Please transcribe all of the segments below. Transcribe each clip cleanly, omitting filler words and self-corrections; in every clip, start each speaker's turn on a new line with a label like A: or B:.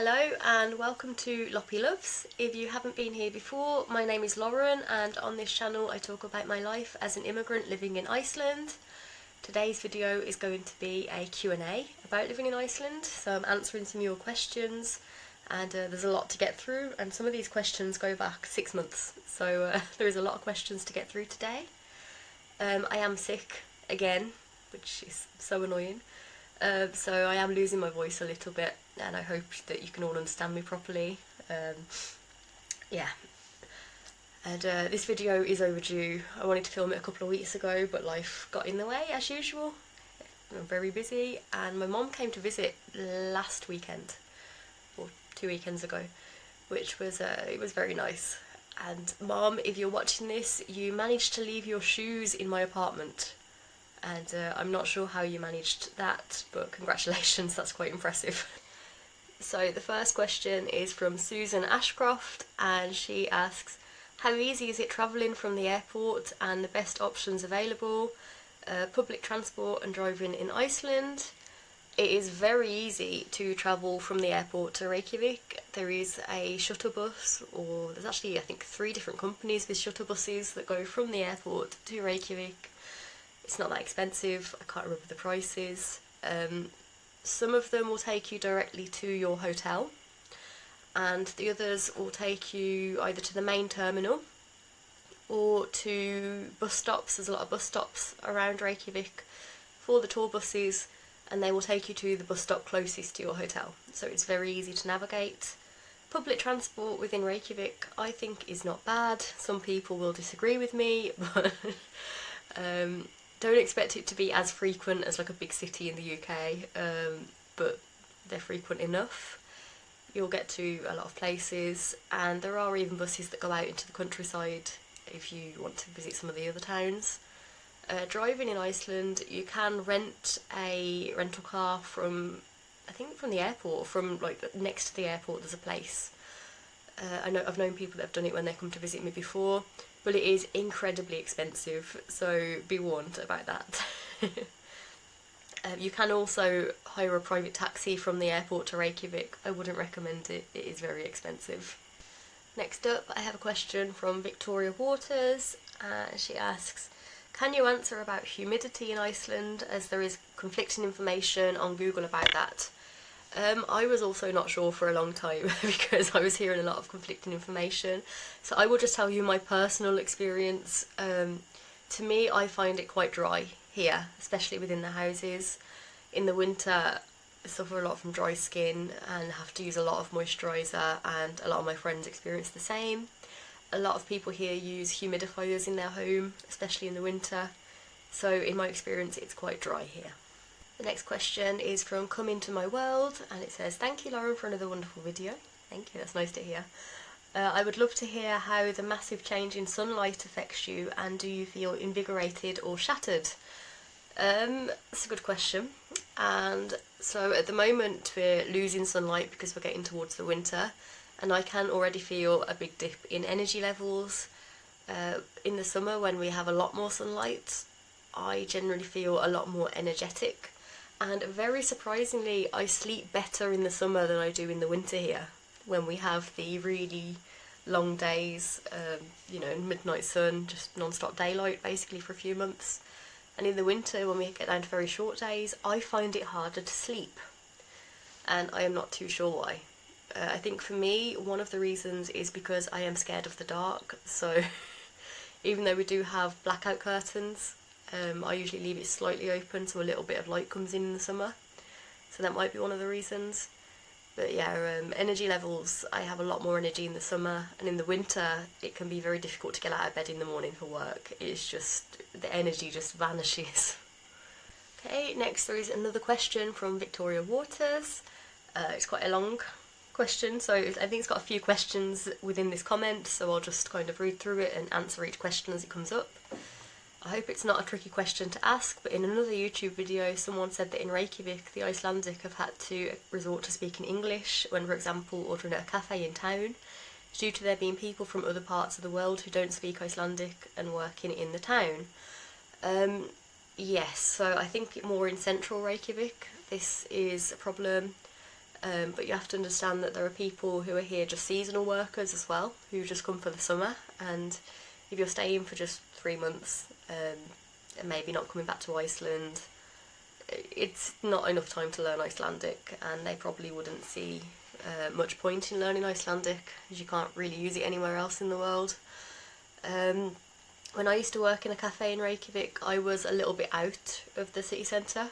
A: Hello and welcome to Loppy Loves. If you haven't been here before, my name is Lauren and on this channel I talk about my life as an immigrant living in Iceland. Today's video is going to be a Q&A about living in Iceland, so I'm answering some of your questions and there's a lot to get through, and some of these questions go back 6 months, so there is a lot of questions to get through today. I am sick again, which is so annoying. So I am losing my voice a little bit, and I hope that you can all understand me properly. Yeah. And this video is overdue. I wanted to film it a couple of weeks ago, but life got in the way as usual. I'm very busy, and my mom came to visit last weekend, or 2 weekends ago, which was it was very nice. And Mom, if you're watching this, you managed to leave your shoes in my apartment. And I'm not sure how you managed that, but congratulations, that's quite impressive. So the first question is from Susan Ashcroft, and she asks, how easy is it travelling from the airport and the best options available, public transport and driving in Iceland? It is very easy to travel from the airport to Reykjavik. There is a shuttle bus, or there's actually I think 3 different companies with shuttle buses that go from the airport to Reykjavik. It's not that expensive, I can't remember the prices. Some of them will take you directly to your hotel, and the others will take you either to the main terminal or to bus stops. There's a lot of bus stops around Reykjavik for the tour buses, and they will take you to the bus stop closest to your hotel. So it's very easy to navigate. Public transport within Reykjavik I think is not bad. Some people will disagree with me, but don't expect it to be as frequent as like a big city in the UK, but they're frequent enough. You'll get to a lot of places, and there are even buses that go out into the countryside if you want to visit some of the other towns. Driving in Iceland, you can rent a rental car from, I think from the airport, from like next to the airport there's a place. I've known people that have done it when they come to visit me before, but it is incredibly expensive, so be warned about that. You can also hire a private taxi from the airport to Reykjavik. I wouldn't recommend it, it is very expensive. Next up, I have a question from Victoria Waters. She asks, can you answer about humidity in Iceland, as there is conflicting information on Google about that? I was also not sure for a long time because I was hearing a lot of conflicting information, so I will just tell you my personal experience. To me, I find it quite dry here, especially within the houses. In the winter, I suffer a lot from dry skin and have to use a lot of moisturiser, and a lot of my friends experience the same. A lot of people here use humidifiers in their home, especially in the winter, so in my experience it's quite dry here. The next question is from Come Into My World, and it says, thank you Lauren for another wonderful video. Thank you, that's nice to hear. I would love to hear how the massive change in sunlight affects you, and do you feel invigorated or shattered? That's a good question. And so at the moment we're losing sunlight because we're getting towards the winter, and I can already feel a big dip in energy levels. In the summer, when we have a lot more sunlight, I generally feel a lot more energetic. And very surprisingly, I sleep better in the summer than I do in the winter here, when we have the really long days, midnight sun, just non-stop daylight basically for a few months. And in the winter, when we get down to very short days, I find it harder to sleep, and I am not too sure why. I think for me, one of the reasons is because I am scared of the dark, so even though we do have blackout curtains, I usually leave it slightly open so a little bit of light comes in the summer, so that might be one of the reasons. But yeah, energy levels, I have a lot more energy in the summer, and in the winter it can be very difficult to get out of bed in the morning for work. It's just, the energy just vanishes. Okay, next there is another question from Victoria Waters. It's quite a long question, so I think it's got a few questions within this comment, so I'll just kind of read through it and answer each question as it comes up. I hope it's not a tricky question to ask, but in another YouTube video someone said that in Reykjavik the Icelandic have had to resort to speaking English when, for example, ordering at a cafe in town, due to there being people from other parts of the world who don't speak Icelandic and working in the town. Yes, so I think more in central Reykjavik this is a problem. but you have to understand that there are people who are here just seasonal workers as well, who just come for the summer, and if you're staying for just 3 months and maybe not coming back to Iceland, it's not enough time to learn Icelandic, and they probably wouldn't see much point in learning Icelandic, as you can't really use it anywhere else in the world. When I used to work in a cafe in Reykjavik, I was a little bit out of the city centre.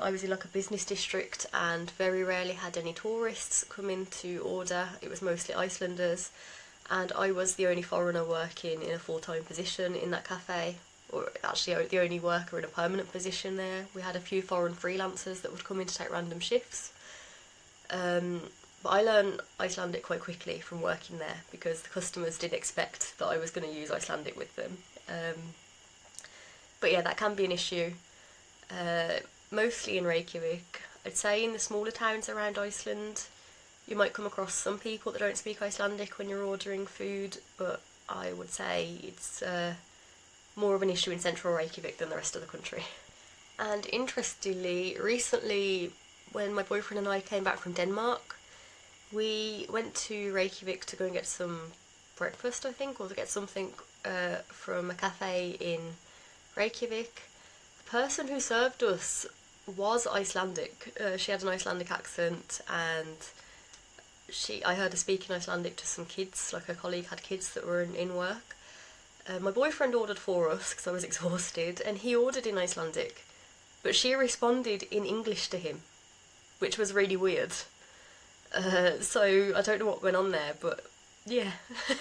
A: I was in like a business district and very rarely had any tourists come in to order. It was mostly Icelanders, and I was the only foreigner working in a full-time position in that cafe, or actually the only worker in a permanent position there. We had a few foreign freelancers that would come in to take random shifts. But I learned Icelandic quite quickly from working there because the customers did expect that I was going to use Icelandic with them. But yeah, that can be an issue. Mostly in Reykjavik. I'd say in the smaller towns around Iceland, you might come across some people that don't speak Icelandic when you're ordering food, but I would say it's more of an issue in central Reykjavik than the rest of the country. And interestingly, recently, when my boyfriend and I came back from Denmark, we went to Reykjavik to go and get some breakfast, I think, or to get something from a cafe in Reykjavik. The person who served us was Icelandic. She had an Icelandic accent, and I heard her speaking Icelandic to some kids, like her colleague had kids that were in work. My boyfriend ordered for us because I was exhausted, and he ordered in Icelandic, but she responded in English to him, which was really weird. So I don't know what went on there, but yeah,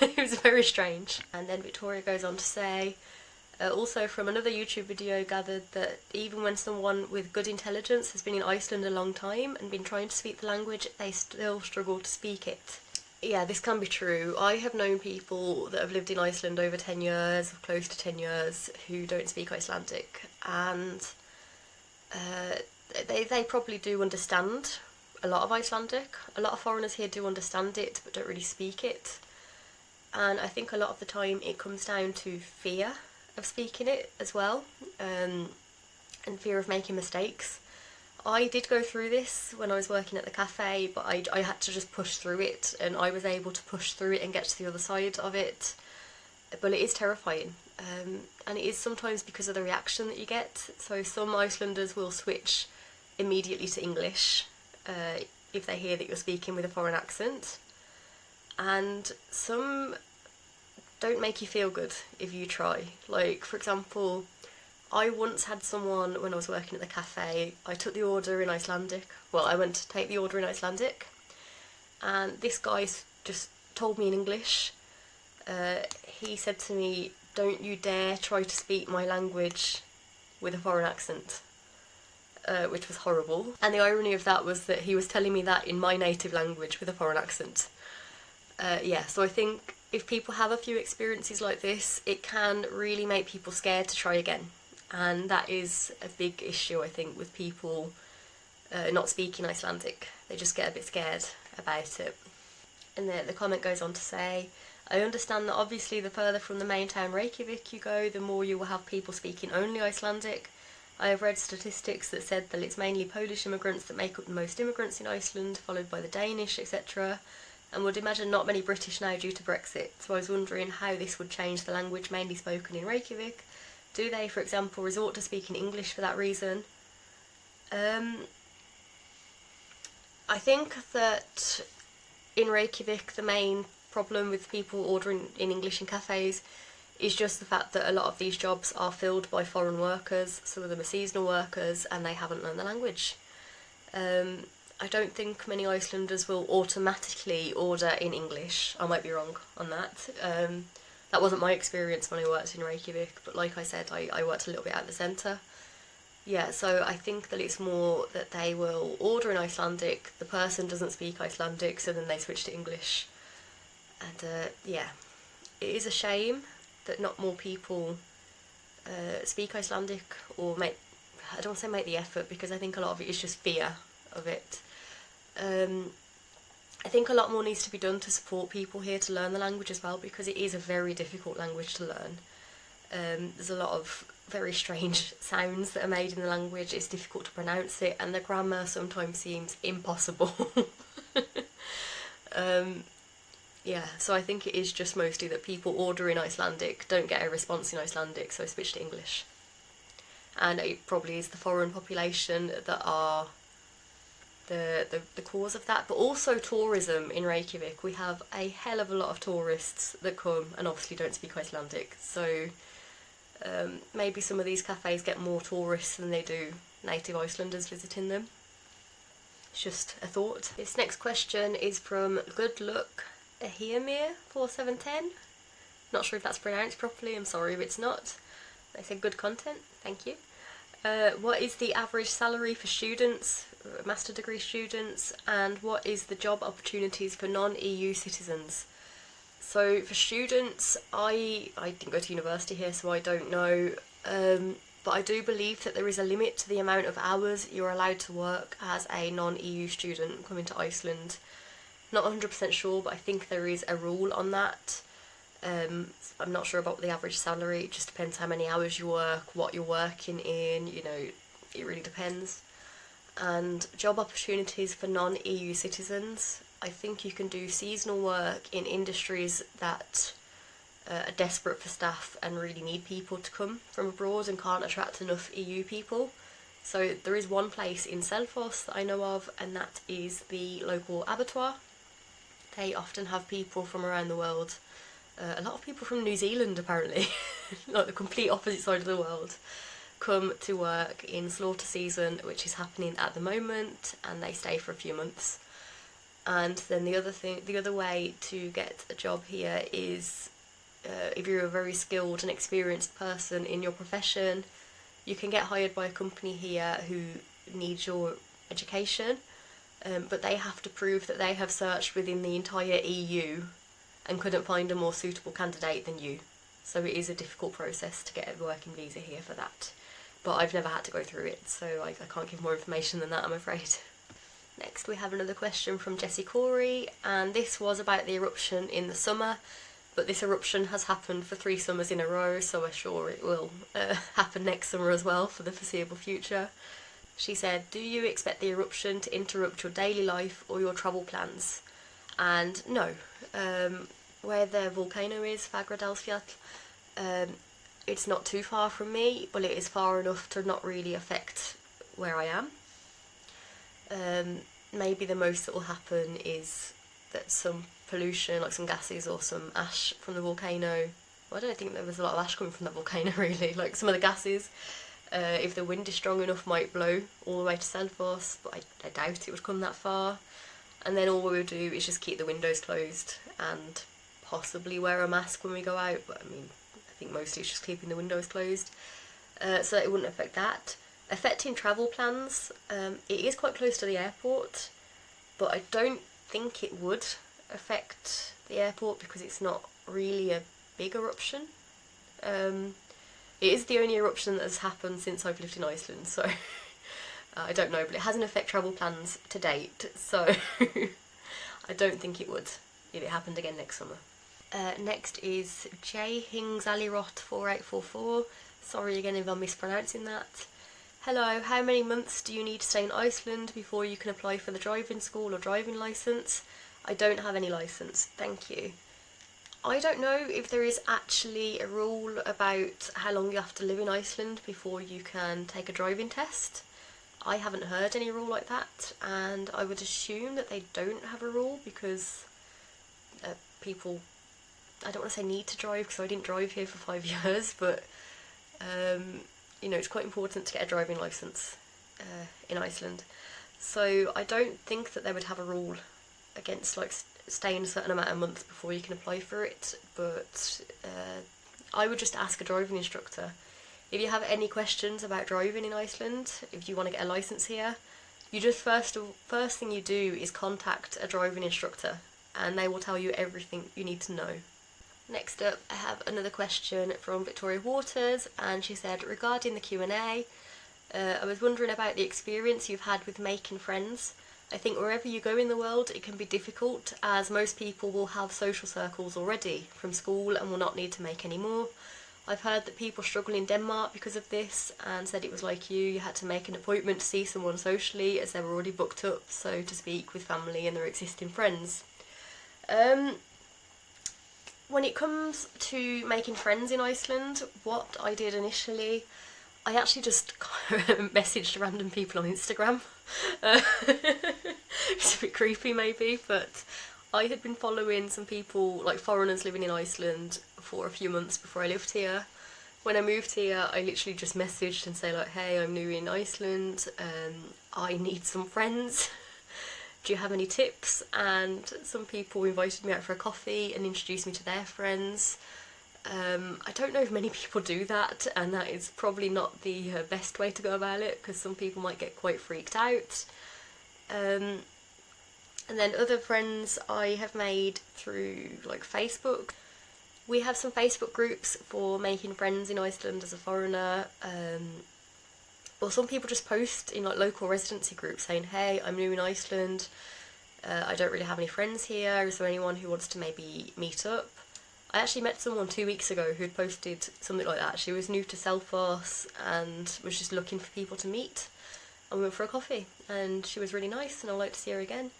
A: it was very strange. And then Victoria goes on to say, also from another YouTube video gathered that even when someone with good intelligence has been in Iceland a long time and been trying to speak the language, they still struggle to speak it. Yeah, this can be true. I have known people that have lived in Iceland over 10 years, or close to 10 years, who don't speak Icelandic, and they probably do understand a lot of Icelandic. A lot of foreigners here do understand it, but don't really speak it. And I think a lot of the time it comes down to fear of speaking it as well, and fear of making mistakes. I did go through this when I was working at the cafe, but I had to just push through it, and I was able to push through it and get to the other side of it. But it is terrifying, and it is sometimes because of the reaction that you get. So some Icelanders will switch immediately to English if they hear that you're speaking with a foreign accent, and some don't make you feel good if you try. Like, for example, I once had someone, when I was working at the cafe, I took the order in Icelandic. Well, I went to take the order in Icelandic, and this guy just told me in English. He said to me, "Don't you dare try to speak my language with a foreign accent," which was horrible. And the irony of that was that he was telling me that in my native language with a foreign accent. Yeah, so I think if people have a few experiences like this, it can really make people scared to try again. And that is a big issue, I think, with people not speaking Icelandic. They just get a bit scared about it. And the comment goes on to say, "I understand that obviously the further from the main town Reykjavik you go, the more you will have people speaking only Icelandic. I have read statistics that said that it's mainly Polish immigrants that make up the most immigrants in Iceland, followed by the Danish, etc. and would imagine not many British now due to Brexit. So I was wondering how this would change the language mainly spoken in Reykjavik. Do they, for example, resort to speaking English for that reason?" I think that in Reykjavik the main problem with people ordering in English in cafes is just the fact that a lot of these jobs are filled by foreign workers. Some of them are seasonal workers, and they haven't learned the language. I don't think many Icelanders will automatically order in English. I might be wrong on that. That wasn't my experience when I worked in Reykjavik, but like I said, I worked a little bit at the centre. Yeah, so I think that it's more that they will order in Icelandic, the person doesn't speak Icelandic, so then they switch to English. And yeah, it is a shame that not more people speak Icelandic, or I don't want to say make the effort, because I think a lot of it is just fear of it. I think a lot more needs to be done to support people here to learn the language as well, because it is a very difficult language to learn. There's a lot of very strange sounds that are made in the language. It's difficult to pronounce it, and the grammar sometimes seems impossible. Yeah, so I think it is just mostly that people order in Icelandic, don't get a response in Icelandic, so switch to English. And it probably is the foreign population that are the cause of that, but also tourism in Reykjavik. We have a hell of a lot of tourists that come and obviously don't speak Icelandic, so maybe some of these cafes get more tourists than they do native Icelanders visiting them. It's just a thought. This next question is from Good Luck Ahirmir 4710. Not sure if that's pronounced properly, I'm sorry if it's not. They said good content, thank you. What is the average salary for students, master degree students, and what is the job opportunities for non-EU citizens? So for students, I didn't go to university here, so I don't know, but I do believe that there is a limit to the amount of hours you're allowed to work as a non-EU student coming to Iceland. Not 100% sure, but I think there is a rule on that. I'm not sure about the average salary, it just depends how many hours you work, what you're working in, you know, it really depends. And job opportunities for non-EU citizens, I think you can do seasonal work in industries that are desperate for staff and really need people to come from abroad and can't attract enough EU people. So there is one place in Selfoss that I know of, and that is the local abattoir. They often have people from around the world. A lot of people from New Zealand, apparently, like the complete opposite side of the world, come to work in slaughter season, which is happening at the moment, and they stay for a few months. And then the other way to get a job here is if you're a very skilled and experienced person in your profession, you can get hired by a company here who needs your education, but they have to prove that they have searched within the entire EU and couldn't find a more suitable candidate than you. So it is a difficult process to get a working visa here for that. But I've never had to go through it, so I can't give more information than that, I'm afraid. Next we have another question from Jessie Corey, and this was about the eruption in the summer, but this eruption has happened for 3 summers in a row, so I'm sure it will happen next summer as well for the foreseeable future. She said, do you expect the eruption to interrupt your daily life or your travel plans? And no. Where the volcano is, Fagradalsfjall, it's not too far from me, but it is far enough to not really affect where I am. Maybe the most that will happen is that some pollution, like some gases or some ash from the volcano, well, I don't think there was a lot of ash coming from that volcano really, like some of the gases, if the wind is strong enough, might blow all the way to Selfoss, but I doubt it would come that far. And then all we would do is just keep the windows closed and possibly wear a mask when we go out, but I mean, I think mostly it's just keeping the windows closed, so that it wouldn't affect that. Affecting travel plans, it is quite close to the airport, but I don't think it would affect the airport because it's not really a big eruption. It is the only eruption that has happened since I've lived in Iceland, so I don't know, but it hasn't affected travel plans to date, so I don't think it would if it happened again next summer. Next is J Hingsalirot 4844. Sorry again if I'm mispronouncing that. Hello, how many months do you need to stay in Iceland before you can apply for the driving school or driving licence? I don't have any licence, thank you. I don't know if there is actually a rule about how long you have to live in Iceland before you can take a driving test. I haven't heard any rule like that, and I would assume that they don't have a rule because people, I don't want to say need to drive because I didn't drive here for 5 years, but you know, it's quite important to get a driving licence in Iceland. So I don't think that they would have a rule against like staying a certain amount of months before you can apply for it, but I would just ask a driving instructor. If you have any questions about driving in Iceland, if you want to get a licence here, you just first thing you do is contact a driving instructor and they will tell you everything you need to know. Next up, I have another question from Victoria Waters, and she said, regarding the Q&A, I was wondering about the experience you've had with making friends. I think wherever you go in the world, it can be difficult, as most people will have social circles already from school and will not need to make any more. I've heard that people struggle in Denmark because of this, and said it was like you had to make an appointment to see someone socially as they were already booked up, so to speak, with family and their existing friends. When it comes to making friends in Iceland, what I did initially, I actually just messaged random people on Instagram. It's a bit creepy maybe, but I had been following some people, like foreigners living in Iceland, for a few months before I lived here. When I moved here, I literally just messaged and say like, hey, I'm new in Iceland, I need some friends. Do you have any tips? And some people invited me out for a coffee and introduced me to their friends. I don't know if many people do that, and that is probably not the best way to go about it, because some people might get quite freaked out. And then other friends I have made through like Facebook. We have some Facebook groups for making friends in Iceland as a foreigner. Or some people just post in like local residency groups saying, hey, I'm new in Iceland, I don't really have any friends here, is there anyone who wants to maybe meet up? I actually met someone 2 weeks ago who had posted something like that. She was new to Selfoss and was just looking for people to meet, and we went for a coffee, and she was really nice and I'd like to see her again.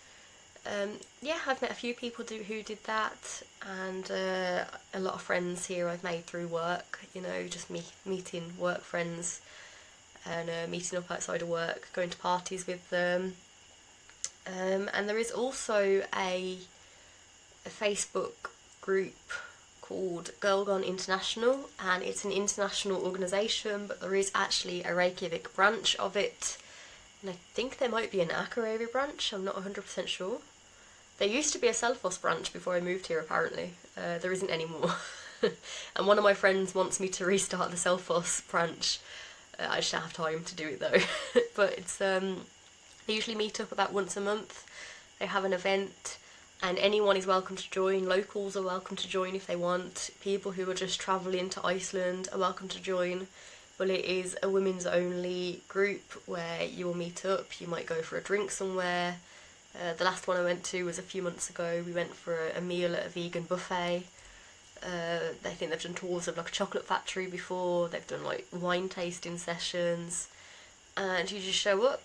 A: Yeah, I've met a few people who did that, and a lot of friends here I've made through work, you know, just meeting work friends, and meeting up outside of work, going to parties with them. And there is also a Facebook group called Girl Gone International, and it's an international organisation, but there is actually a Reykjavik branch of it, and I think there might be an Akureyri branch, I'm not 100% sure. There used to be a Selfoss branch before I moved here, apparently. There isn't anymore. And one of my friends wants me to restart the Selfoss branch. I just don't have time to do it though. But it's they usually meet up about once a month. They have an event, and anyone is welcome to join. Locals are welcome to join if they want. People who are just travelling to Iceland are welcome to join. Well, it is a women's only group where you will meet up. You might go for a drink somewhere. The last one I went to was a few months ago. We went for a meal at a vegan buffet. I think they've done tours of like a chocolate factory before. They've done like wine tasting sessions, and you just show up,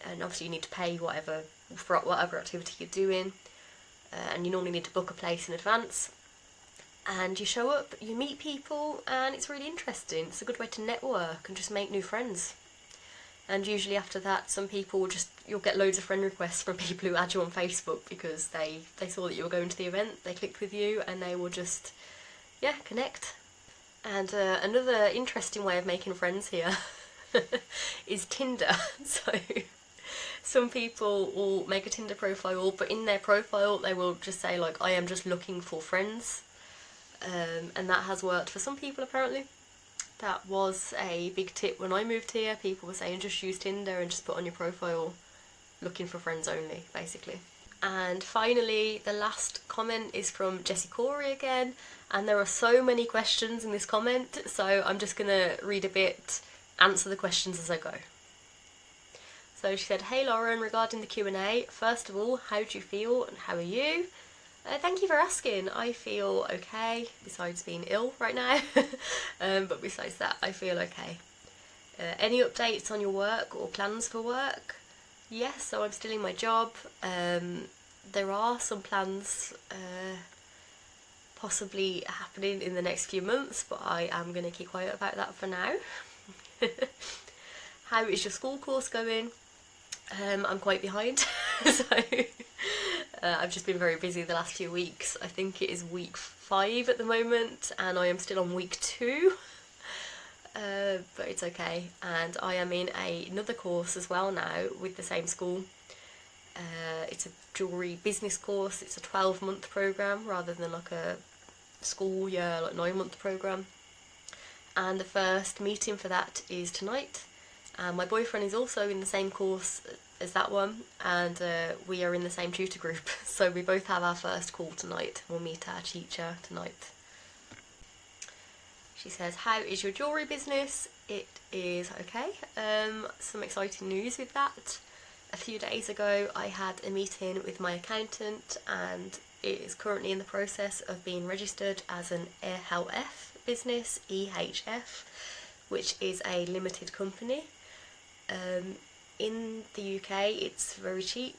A: and obviously you need to pay whatever for whatever activity you're doing, and you normally need to book a place in advance. And you show up, you meet people, and it's really interesting. It's a good way to network and just make new friends. And usually after that, some people will you'll get loads of friend requests from people who add you on Facebook because they saw that you were going to the event, they clicked with you, and they will just, yeah, connect. And another interesting way of making friends here is Tinder. So some people will make a Tinder profile, but in their profile they will just say like, I am just looking for friends. And that has worked for some people apparently. That was a big tip when I moved here. People were saying just use Tinder and just put on your profile looking for friends only, basically. And finally, the last comment is from Jessie Corey again, and there are so many questions in this comment, so I'm just going to read a bit, answer the questions as I go. So she said, hey Lauren, regarding the Q&A, first of all, how do you feel and how are you? Thank you for asking. I feel okay, besides being ill right now, but besides that, I feel okay. Any updates on your work or plans for work? Yes, so I'm still in my job. There are some plans possibly happening in the next few months, but I am going to keep quiet about that for now. How is your school course going? I'm quite behind, so I've just been very busy the last few weeks. I think it is week 5 at the moment, and I am still on week 2, but it's okay. And I am in another course as well now with the same school. It's a jewellery business course. It's a 12-month programme rather than like a school year, like 9-month programme. And the first meeting for that is tonight. My boyfriend is also in the same course as that one, and we are in the same tutor group, so we both have our first call tonight. We'll meet our teacher tonight. She says, how is your jewellery business? It is okay. Some exciting news with that. A few days ago I had a meeting with my accountant, and It is currently in the process of being registered as an EHF business, EHF, which is a limited company. In the UK it's very cheap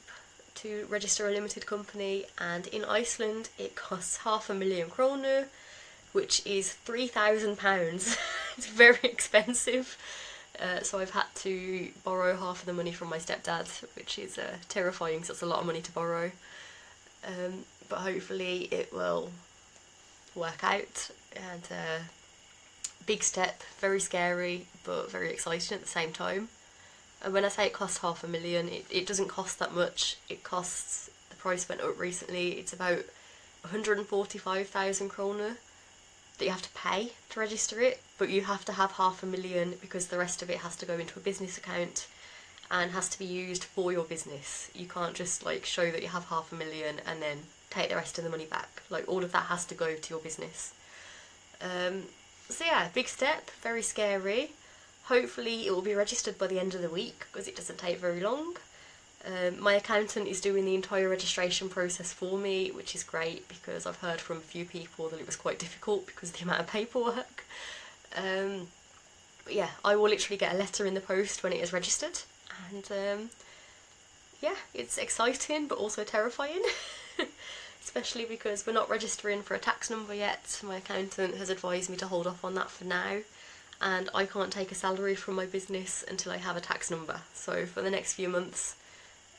A: to register a limited company, and in Iceland it costs £500,000, which is £3,000. It's very expensive. So I've had to borrow half of the money from my stepdad, which is terrifying because that's a lot of money to borrow. But hopefully it will work out, and big step, very scary but very exciting at the same time. And when I say it costs £500,000, it doesn't cost that much. It costs, the price went up recently, it's about 145,000 kroner that you have to pay to register it, but you have to have £500,000 because the rest of it has to go into a business account and has to be used for your business. You can't just like show that you have £500,000 and then take the rest of the money back. Like, all of that has to go to your business. So yeah, big step, very scary. Hopefully it will be registered by the end of the week because it doesn't take very long. My accountant is doing the entire registration process for me, which is great because I've heard from a few people that it was quite difficult because of the amount of paperwork. But yeah, I will literally get a letter in the post when it is registered, and yeah, it's exciting but also terrifying. Especially because we're not registering for a tax number yet. My accountant has advised me to hold off on that for now, and I can't take a salary from my business until I have a tax number. So for the next few months,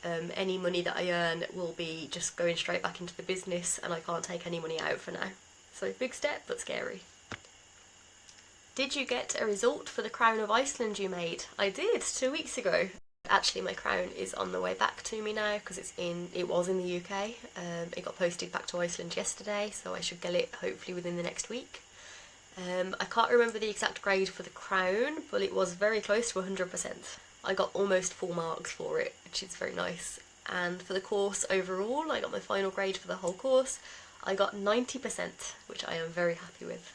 A: any money that I earn will be just going straight back into the business, and I can't take any money out for now. So big step, but scary. Did you get a result for the Crown of Iceland you made? I did, 2 weeks ago. Actually, my crown is on the way back to me now because it was in the UK. It got posted back to Iceland yesterday, so I should get it hopefully within the next week. I can't remember the exact grade for the crown, but it was very close to 100%. I got almost full marks for it, which is very nice. And for the course overall, I got my final grade for the whole course. I got 90%, which I am very happy with.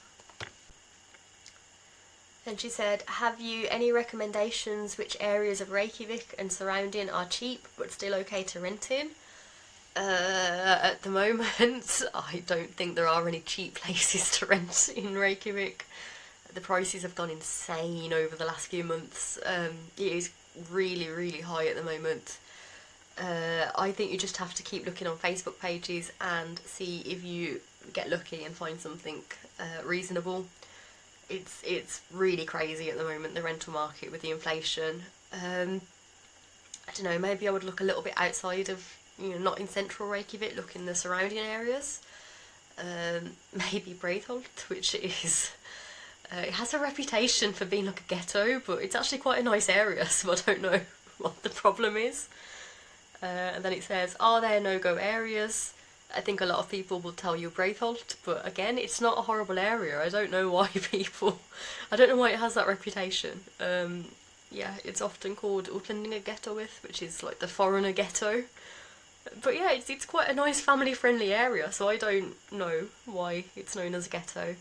A: And she said, have you any recommendations which areas of Reykjavik and surrounding are cheap but still okay to rent in? At the moment, I don't think there are any cheap places to rent in Reykjavik. The prices have gone insane over the last few months. It is really, really high at the moment. I think you just have to keep looking on Facebook pages and see if you get lucky and find something reasonable. It's really crazy at the moment, the rental market with the inflation. I don't know, maybe I would look a little bit outside of, not in central Reykjavik, look in the surrounding areas. Maybe Breiðholt, which is... it has a reputation for being like a ghetto, but it's actually quite a nice area, so I don't know what the problem is. And then it says, are there no-go areas? I think a lot of people will tell you Breiðholt, but again, it's not a horrible area. I don't know why I don't know why it has that reputation. Yeah, it's often called Útlendinga ghetto, which is like the foreigner ghetto. But yeah, it's quite a nice family-friendly area, so I don't know why it's known as a ghetto.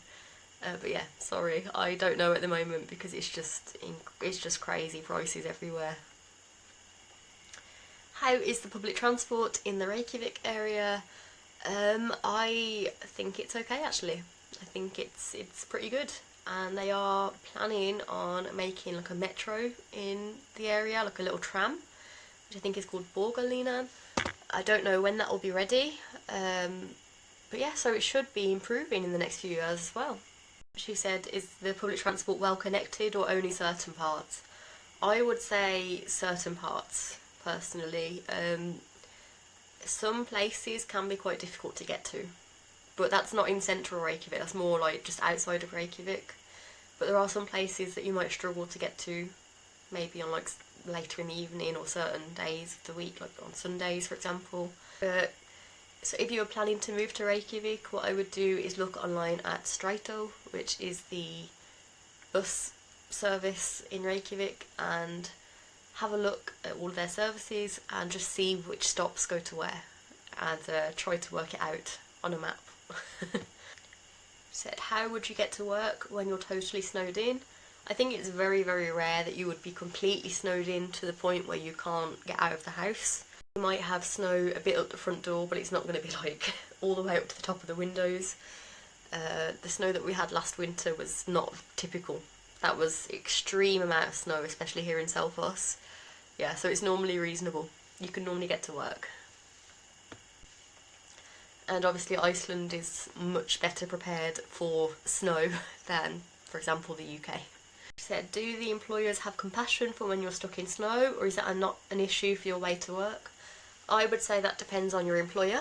A: But yeah, sorry, I don't know at the moment because it's just crazy prices everywhere. How is the public transport in the Reykjavik area? I think it's okay actually. I think it's pretty good, and they are planning on making like a metro in the area, like a little tram, which I think is called Borgarlínan. I don't know when that will be ready, but yeah, so it should be improving in the next few years as well. She said, is the public transport well connected or only certain parts? I would say certain parts, personally. Some places can be quite difficult to get to, but that's not in central Reykjavik, that's more like just outside of Reykjavik. But there are some places that you might struggle to get to, maybe on like later in the evening or certain days of the week, like on Sundays for example. So if you were planning to move to Reykjavik, what I would do is look online at Strætó, which is the bus service in Reykjavik, and have a look at all of their services and just see which stops go to where, and try to work it out on a map. Said, how would you get to work when you're totally snowed in? I think it's very, very rare that you would be completely snowed in to the point where you can't get out of the house. We might have snow a bit up the front door, but it's not going to be like all the way up to the top of the windows. The snow that we had last winter was not typical. That was extreme amount of snow, especially here in Selfoss. Yeah, so it's normally reasonable. You can normally get to work. And obviously Iceland is much better prepared for snow than, for example, the UK. She said, do the employers have compassion for when you're stuck in snow, or is that not an issue for your way to work? I would say that depends on your employer.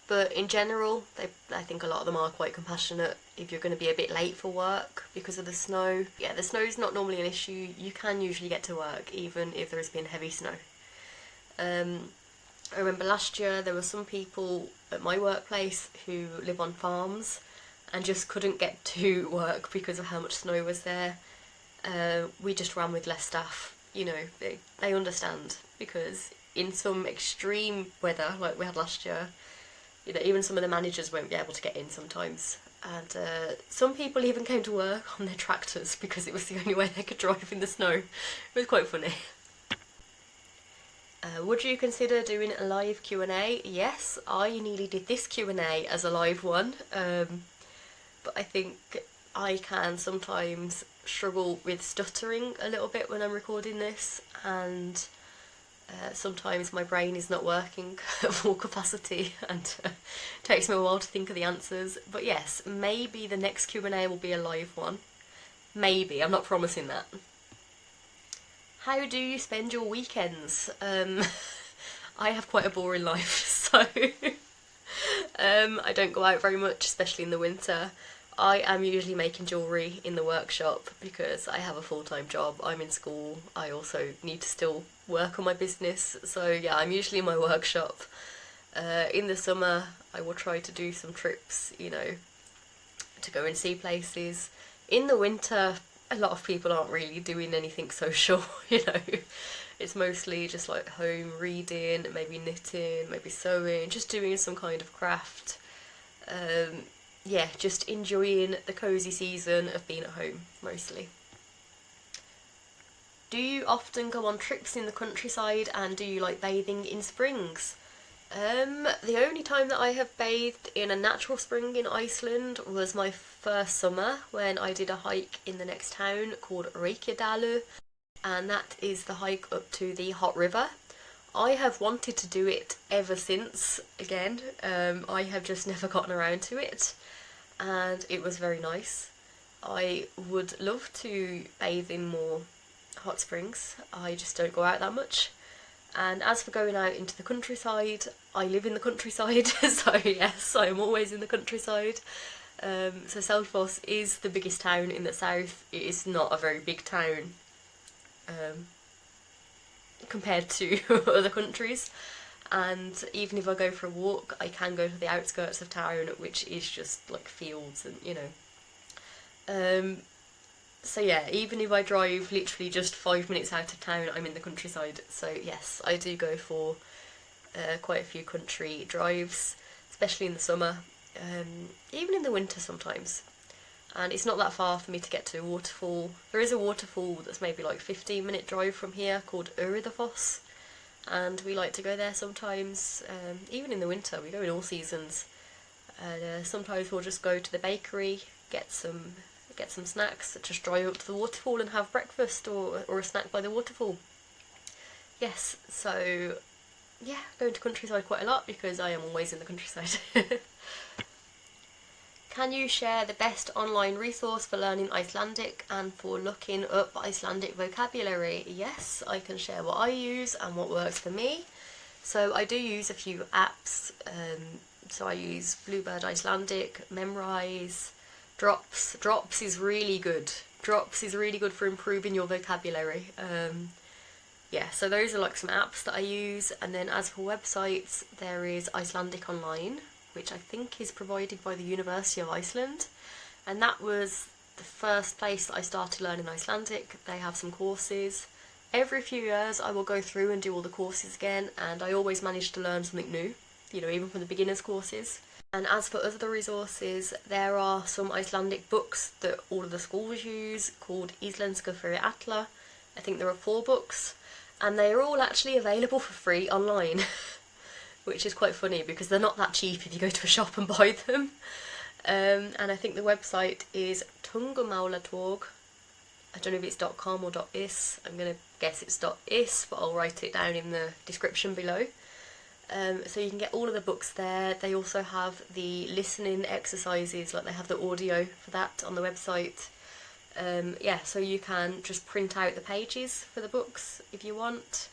A: But in general, I think a lot of them are quite compassionate if you're going to be a bit late for work because of the snow. Yeah, the snow is not normally an issue. You can usually get to work even if there has been heavy snow. I remember last year there were some people at my workplace who live on farms and just couldn't get to work because of how much snow was there. We just ran with less staff. You know, they understand, because in some extreme weather like we had last year, you know, even some of the managers won't be able to get in sometimes. And some people even came to work on their tractors because it was the only way they could drive in the snow. It was quite funny. Would you consider doing a live Q&A? Yes, I nearly did this Q&A as a live one. But I think I can sometimes struggle with stuttering a little bit when I'm recording this, and sometimes my brain is not working at full capacity, and it takes me a while to think of the answers. But yes, maybe the next Q&A will be a live one. Maybe, I'm not promising that. How do you spend your weekends? I have quite a boring life, so I don't go out very much, especially in the winter. I am usually making jewellery in the workshop because I have a full-time job. I'm in school. I also need to still work on my business. So yeah, I'm usually in my workshop. In the summer, I will try to do some trips, you know, to go and see places. In the winter, a lot of people aren't really doing anything social, you know. It's mostly just like home reading, maybe knitting, maybe sewing, just doing some kind of craft. Yeah, just enjoying the cosy season of being at home, mostly. Do you often go on trips in the countryside, and do you like bathing in springs? The only time that I have bathed in a natural spring in Iceland was my first summer when I did a hike in the next town called Reykjadalur, and that is the hike up to the hot river. I have wanted to do it ever since, again. I have just never gotten around to it, and it was very nice. I would love to bathe in more hot springs. I just don't go out that much. And as for going out into the countryside, I live in the countryside, so yes, I am always in the countryside. So Selfoss is the biggest town in the south. It is not a very big town compared to other countries. And even if I go for a walk, I can go to the outskirts of town, which is just like fields and, you know. So yeah, even if I drive literally just 5 minutes out of town, I'm in the countryside. So yes, I do go for quite a few country drives, especially in the summer, even in the winter sometimes. And it's not that far for me to get to a waterfall. There is a waterfall that's maybe like 15-minute drive from here called Foss, and we like to go there sometimes. Even in the winter, we go in all seasons. And sometimes we'll just go to the bakery, get some snacks, just drive up to the waterfall and have breakfast or a snack by the waterfall. Yes, so yeah, going to countryside quite a lot because I am always in the countryside. Can you share the best online resource for learning Icelandic and for looking up Icelandic vocabulary? Yes, I can share what I use and what works for me. So I do use a few apps. So I use Bluebird Icelandic, Memrise, Drops. Drops is really good. Drops is really good for improving your vocabulary. Yeah, so those are like some apps that I use. And then as for websites, there is Icelandic Online, which I think is provided by the University of Iceland. And that was the first place that I started learning Icelandic. They have some courses. Every few years I will go through and do all the courses again, and I always manage to learn something new, you know, even from the beginners courses. And as for other resources, there are some Icelandic books that all of the schools use called Íslenska fyrir alla. I think there are 4 books. and they are all actually available for free online, which is quite funny because they're not that cheap if you go to a shop and buy them. And I think the website is Tungumaulatorg. I don't know if it's .com or .is. I'm going to guess it's .is, but I'll write it down in the description below. So you can get all of the books there. They also have the listening exercises, like they have the audio for that on the website. Yeah, so you can just print out the pages for the books if you want.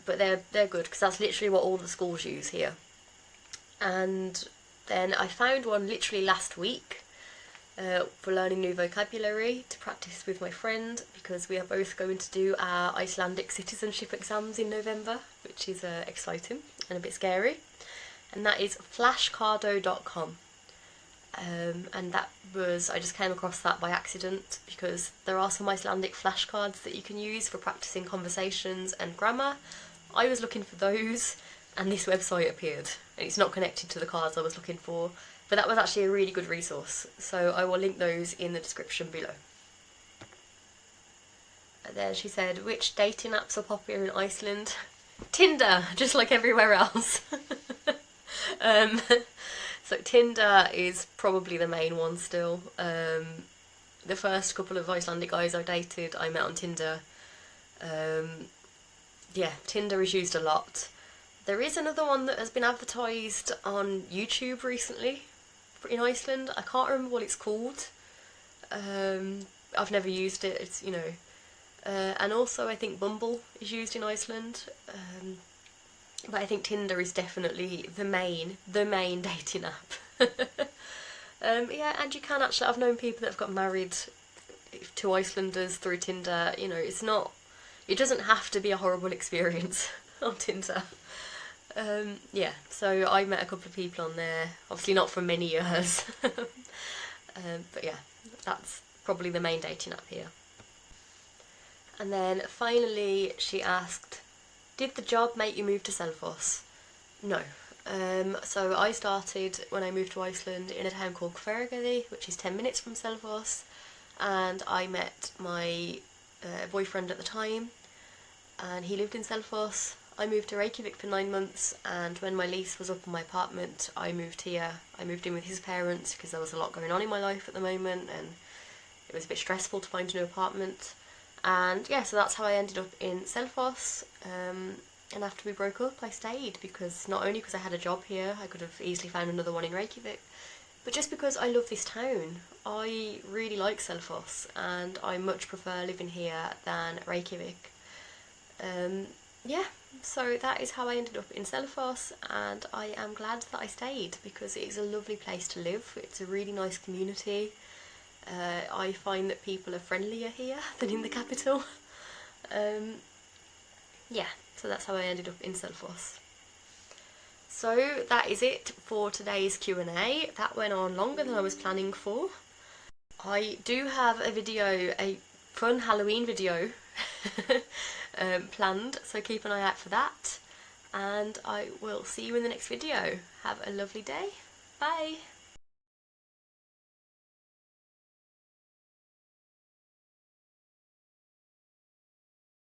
A: But they're good because that's literally what all the schools use here. And then I found one literally last week for learning new vocabulary to practice with my friend, because we are both going to do our Icelandic citizenship exams in November, which is exciting and a bit scary. And that is flashcardo.com. And that was, I just came across that by accident because there are some Icelandic flashcards that you can use for practicing conversations and grammar. I was looking for those and this website appeared, and it's not connected to the cards I was looking for, but that was actually a really good resource, so I will link those in the description below. And then she said, which dating apps are popular in Iceland? Tinder, just like everywhere else. So Tinder is probably the main one still. The first couple of Icelandic guys I dated, I met on Tinder. Yeah, Tinder is used a lot. There is another one that has been advertised on YouTube recently in Iceland. I can't remember what it's called. I've never used it. It's, you know, and also I think Bumble is used in Iceland. But I think Tinder is definitely the main dating app. Yeah, and you can actually, I've known people that have got married to Icelanders through Tinder. You know, it's not, it doesn't have to be a horrible experience on Tinder. Yeah, so I met a couple of people on there, obviously not for many years. But yeah, that's probably the main dating app here. And then finally she asked, did the job make you move to Selfoss? No. So I started when I moved to Iceland in a town called Hveragerði, which is 10 minutes from Selfoss, and I met my boyfriend at the time, and he lived in Selfoss. I moved to Reykjavik for 9 months, and when my lease was up on my apartment, I moved here. I moved in with his parents because there was a lot going on in my life at the moment, and it was a bit stressful to find a new apartment. And yeah, so that's how I ended up in Selfoss. And after we broke up, I stayed because not only because I had a job here, I could have easily found another one in Reykjavik, but just because I love this town. I really like Selfoss, and I much prefer living here than Reykjavik. Yeah, so that is how I ended up in Selfoss, and I am glad that I stayed because it is a lovely place to live. It's a really nice community. I find that people are friendlier here than in the capital. Yeah, so that's how I ended up in Selfoss. So that is it for today's Q&A. That went on longer than I was planning for. I do have a video, a fun Halloween video planned, so keep an eye out for that. And I will see you in the next video. Have a lovely day. Bye!